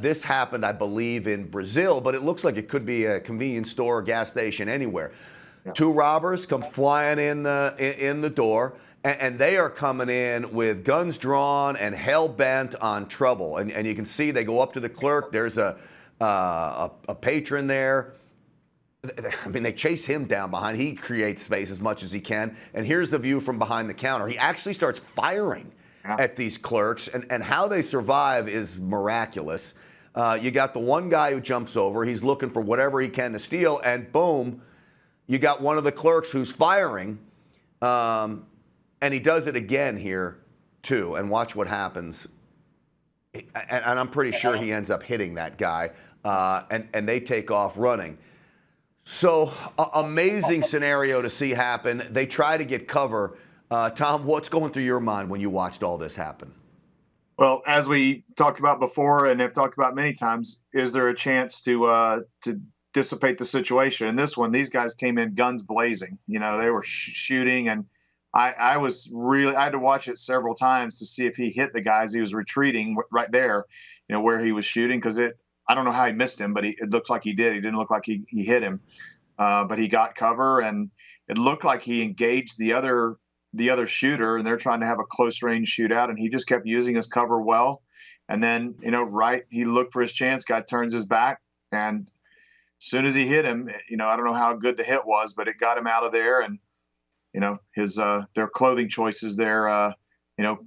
This happened, I believe, in Brazil, but it looks like it could be a convenience store or gas station anywhere. Yeah. Two robbers come flying in the door, and they are coming in with guns drawn and hell-bent on trouble. And you can see they go up to the clerk. There's a patron there. I mean, they chase him down behind. He creates space as much as he can. And here's the view from behind the counter. He actually starts firing at these clerks, and how they survive is miraculous. You got the one guy who jumps over. He's looking for whatever he can to steal, and boom, you got one of the clerks who's firing, and he does it again here, too. And watch what happens. And I'm pretty sure he ends up hitting that guy, and they take off running. So, amazing scenario to see happen. They try to get cover. Tom, what's going through your mind when you watched all this happen? Well, as we talked about before and have talked about many times, is there a chance to dissipate the situation? In this one, these guys came in guns blazing. You know, they were shooting, and I had to watch it several times to see if he hit the guys. He was retreating right there, you know, where he was shooting, because I don't know how he missed him, but it looks like he did. He didn't look like he hit him, but he got cover, and it looked like he engaged the other shooter, and they're trying to have a close range shootout, and he just kept using his cover well. And then, you know, he looked for his chance, guy turns his back, and as soon as he hit him, you know, I don't know how good the hit was, but it got him out of there. And, you know, their clothing choices there, you know,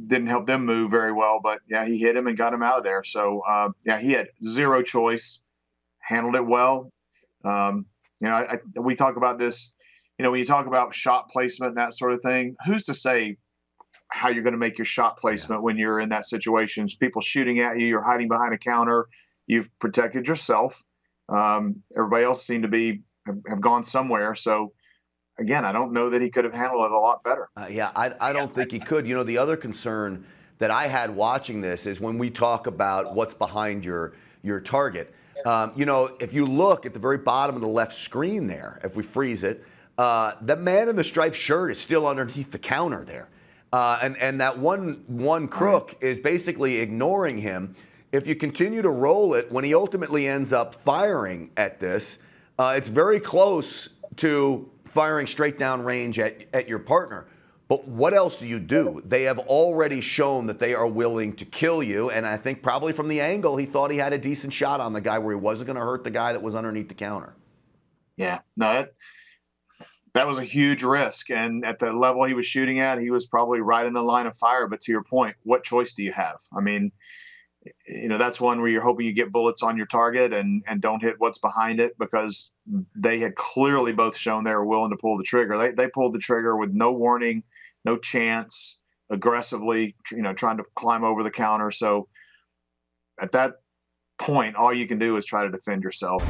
didn't help them move very well, but yeah, he hit him and got him out of there. So, yeah, he had zero choice, handled it well. You know, we talk about this, you know, when you talk about shot placement and that sort of thing, who's to say how you're going to make your shot placement when you're in that situation? People shooting at you, you're hiding behind a counter, you've protected yourself. Everybody else seemed to have gone somewhere. So, again, I don't know that he could have handled it a lot better. I don't think he could. You know, the other concern that I had watching this is when we talk about what's behind your target. You know, if you look at the very bottom of the left screen there, if we freeze it, the man in the striped shirt is still underneath the counter there. And that one crook is basically ignoring him. If you continue to roll it, when he ultimately ends up firing at this, it's very close to firing straight down range at your partner. But what else do you do? They have already shown that they are willing to kill you, and I think probably from the angle, he thought he had a decent shot on the guy where he wasn't going to hurt the guy that was underneath the counter. Yeah, no, that was a huge risk, and at the level he was shooting at, he was probably right in the line of fire. But to your point, what choice do you have? I mean, you know, that's one where you're hoping you get bullets on your target and don't hit what's behind it, because they had clearly both shown they were willing to pull the trigger. They pulled the trigger with no warning, no chance, aggressively, you know, trying to climb over the counter. So at that point, all you can do is try to defend yourself.